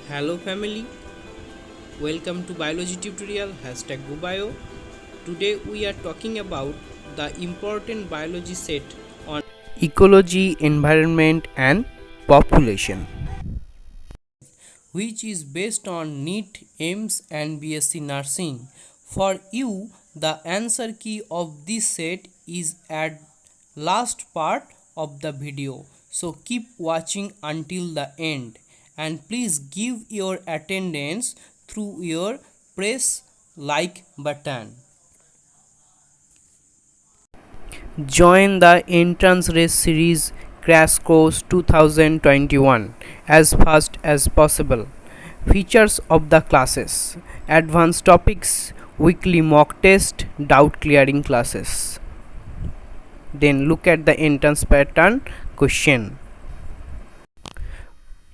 Hello family, welcome to biology tutorial #GoBio. Today we are talking about the important biology set on ecology, environment and population, which is based on NEET, AIMS and BSc nursing. For you, the answer key of this set is at last part of the video. So keep watching until the end and please give your attendance through your press like button. Join the entrance race series Crash Course 2021 as fast as possible. Features of the classes: advanced topics, weekly mock test, doubt clearing classes. Then look at the entrance pattern question.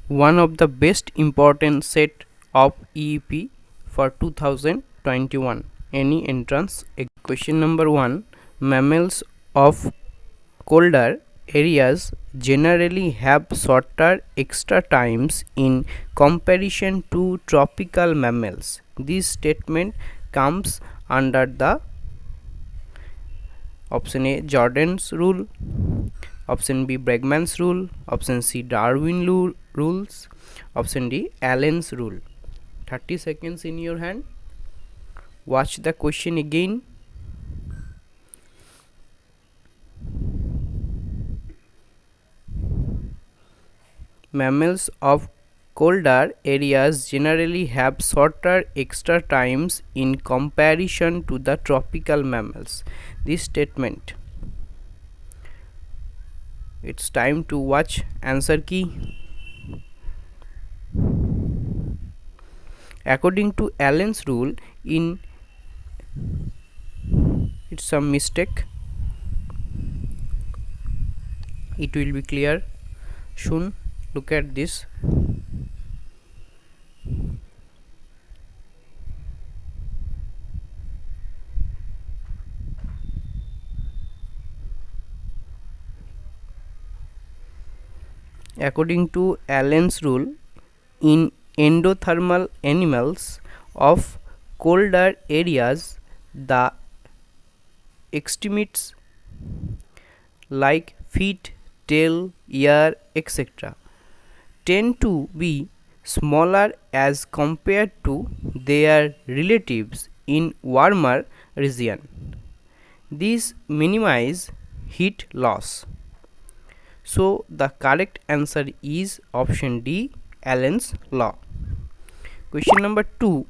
One of the best important set of EEP for 2021 any entrance. Question number 1: mammals of colder areas generally have shorter extra times in comparison to tropical mammals. This statement comes under the option A Jordan's rule, option B Bregman's rule, option C Darwin rules, option D Allen's rule. 30 seconds in your hand. Watch the question again. Mammals of colder areas generally have shorter extra times in comparison to the tropical mammals. This statement. It's time to watch answer key. According to Allen's rule, it's a mistake. It will be clear soon. Look at this. According to Allen's rule, in endothermal animals of colder areas, the extremities like feet, tail, ear, etc. tend to be smaller as compared to their relatives in warmer region. These minimize heat loss. So the correct answer is option D, Allen's law. Question number 2: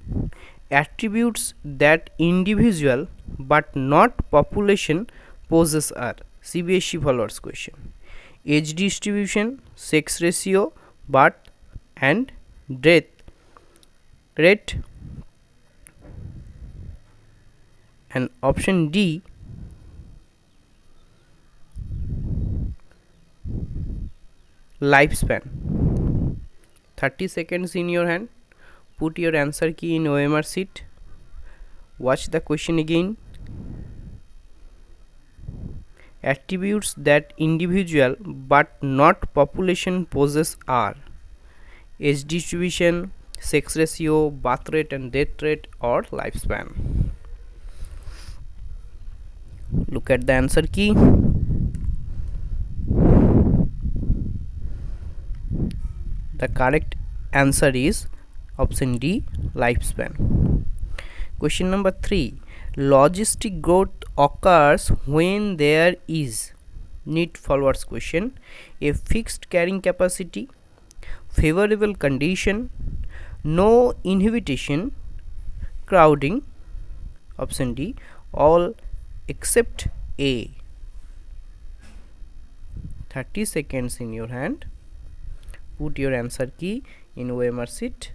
attributes that individual but not population possess are. CBSE followers question. Age distribution, sex ratio, birth and death rate, and option D lifespan. 30 seconds in your hand. Put your answer key in OMR sheet. Watch the question again. Attributes that individual but not population possess are age distribution, sex ratio, birth rate and death rate, or lifespan. Look at the answer key. The correct answer is option D, lifespan. Question number 3: logistic growth occurs when there is need followers question a fixed carrying capacity, favorable condition, no inhibition, crowding, option D all except A. 30 seconds in your hand. Put your answer key in OMR sheet.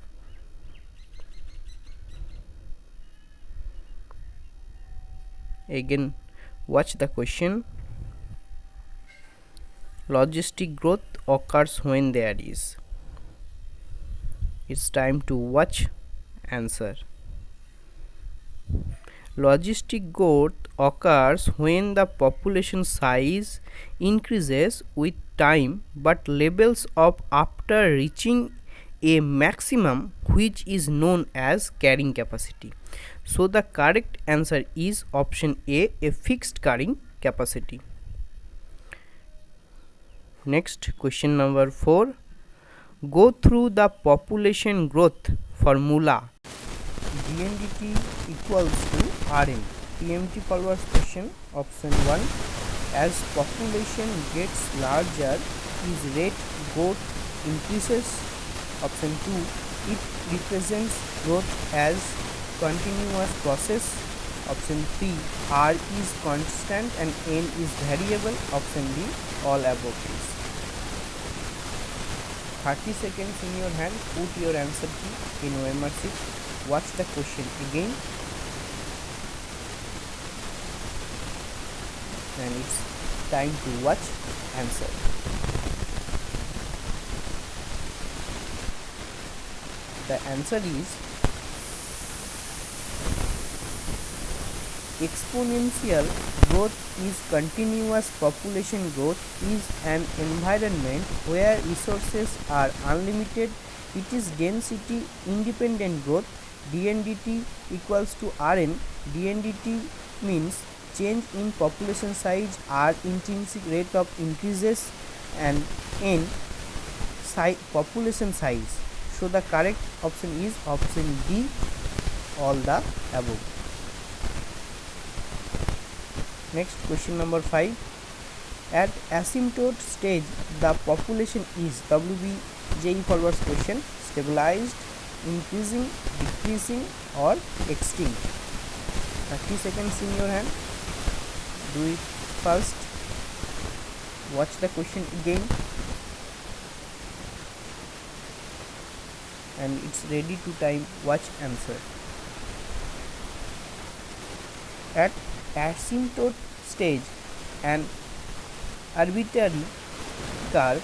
Again watch the question. Logistic growth occurs when there is. It's time to watch answer. Logistic growth occurs when the population size increases with time but levels of after reaching a maximum which is known as carrying capacity. So the correct answer is option A fixed carrying capacity. Next, question number 4. Go through the population growth formula. dndt equals to Rn. TMT followers question. Option 1. As population gets larger, his rate growth increases. Option 2. It represents growth as continuous process. Option 3. R is constant and N is variable. Option D. All above is. 30 seconds in your hand. Put your answer key in OMR sheet. Watch the question again. And it's time to watch answer. The answer is exponential growth is continuous population growth is an environment where resources are unlimited. It is density independent growth. dndt equals to Rn. dndt means change in population size, R intrinsic rate of increases, and N population size. So the correct option is option D, all the above. Next, question number 5. At asymptote stage, the population is WBJE followers question: stabilized, increasing, decreasing, or extinct. 30 seconds in your hand. Do it first. Watch the question again. And it's ready to time. Watch answer. At asymptote stage, an arbitrary curve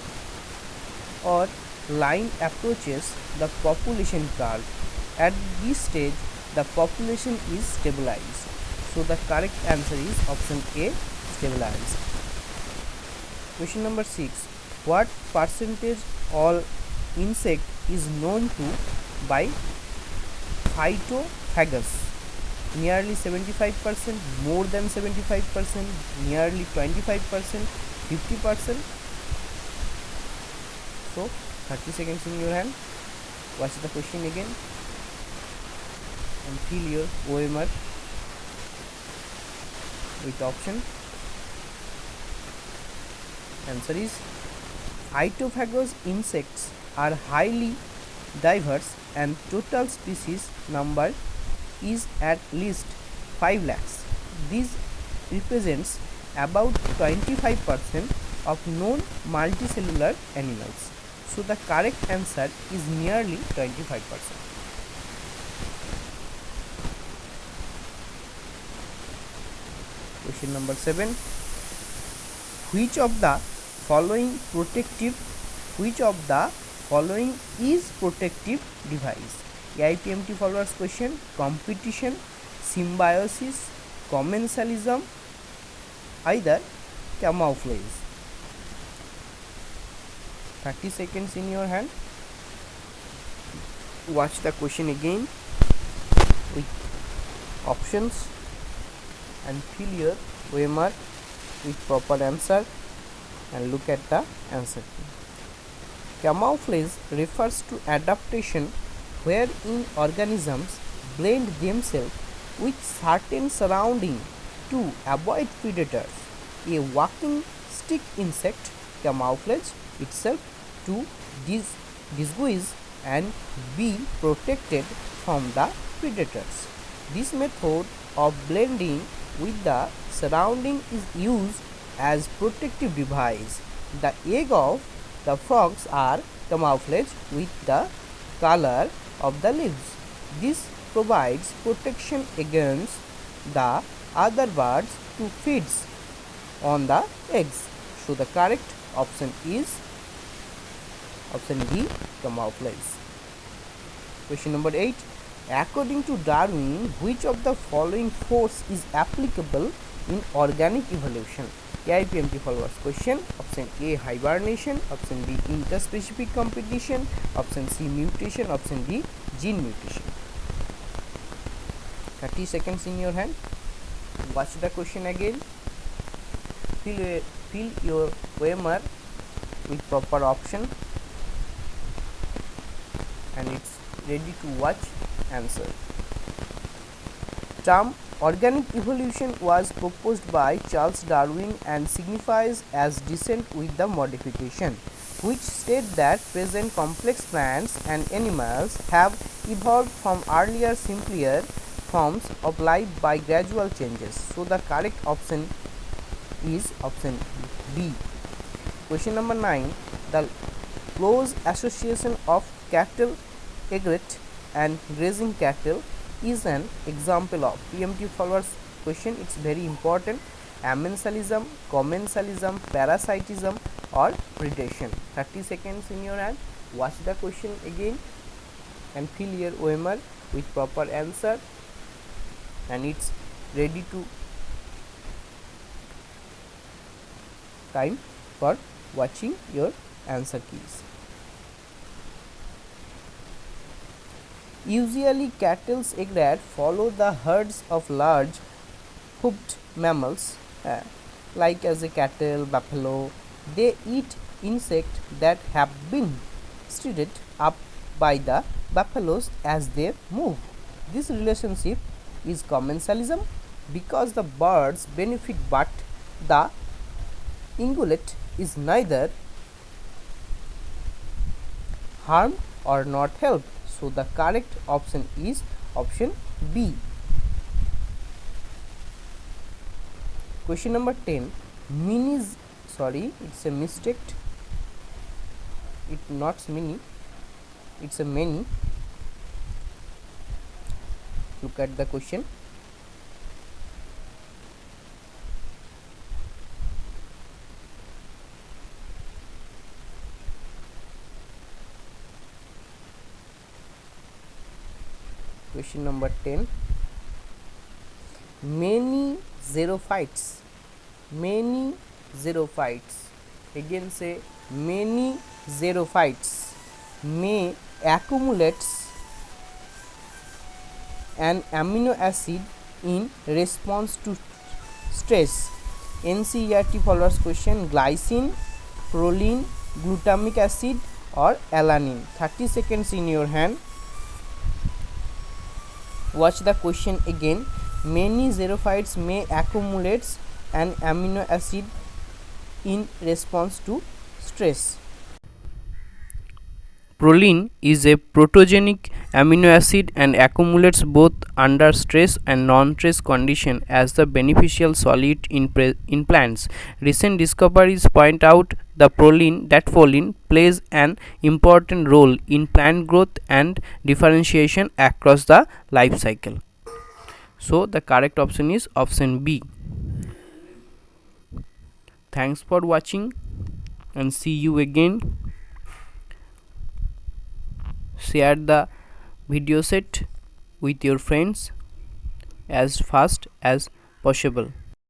or line approaches the population curve. At this stage, the population is stabilized. So the correct answer is option A, stabilized. Question number 6. What percentage all insect is known to by phytophagous? Nearly 75%, more than 75%, nearly 25%, 50%. So 30 seconds in your hand. Watch the question again and fill your OMR with option. Answer is phytophagous insects are highly diverse and total species number is at least 5 lakhs. This represents about 25% of known multicellular animals. So the correct answer is nearly 25%. Question number 7. Which of the following is protective device? AIPMT followers question: competition, symbiosis, commensalism, either camouflage. 30 seconds in your hand. Watch the question again with options and fill your OMR with proper answer and look at the answer key. Camouflage refers to adaptation wherein organisms blend themselves with certain surrounding to avoid predators. A walking stick insect camouflage itself to disguise and be protected from the predators. This method of blending with the surrounding is used as protective device. The egg of the frogs are camouflaged with the color of the leaves. This provides protection against the other birds to feed on the eggs. So the correct option is option D, camouflage. Question number 8. According to Darwin, which of the following force is applicable in organic evolution? AIPMT follows question. Option A, hibernation. Option B, interspecific competition. Option C, mutation. Option D, gene mutation. 30 seconds in your hand. Watch the question again. Fill your OMR with proper option, and it's ready to watch answer. Term organic evolution was proposed by Charles Darwin and signifies as descent with the modification, which state that present complex plants and animals have evolved from earlier simpler forms of life by gradual changes. So the correct option is option B. Question number 9. The close association of cattle egret and grazing cattle is an example of PMT followers question. It's very important. Amensalism, commensalism, parasitism or predation. 30 seconds in your hand. Watch the question again and fill your OMR with proper answer, and it's ready to time for watching your answer keys. Usually cattle's egret follow the herds of large hoofed mammals like as a cattle, buffalo. They eat insects that have been stirred up by the buffaloes as they move. This relationship is commensalism because the birds benefit but the ungulate is neither harmed or not helped. So the correct option is option B. Question number 10. It's a mistake. It's not mini, it's a many. Look at the question. Question number 10. Many xerophytes. Again say many xerophytes may accumulate an amino acid in response to stress. NCERT follows question. Glycine, proline, glutamic acid or alanine. 30 seconds in your hand. Watch the question again. Many xerophytes may accumulate an amino acid in response to stress. Proline is a protogenic amino acid and accumulates both under stress and non-stress condition as the beneficial solute in plants. Recent discoveries point out that proline plays an important role in plant growth and differentiation across the life cycle. So the correct option is option B. Thanks for watching and see you again. Share the video set with your friends as fast as possible.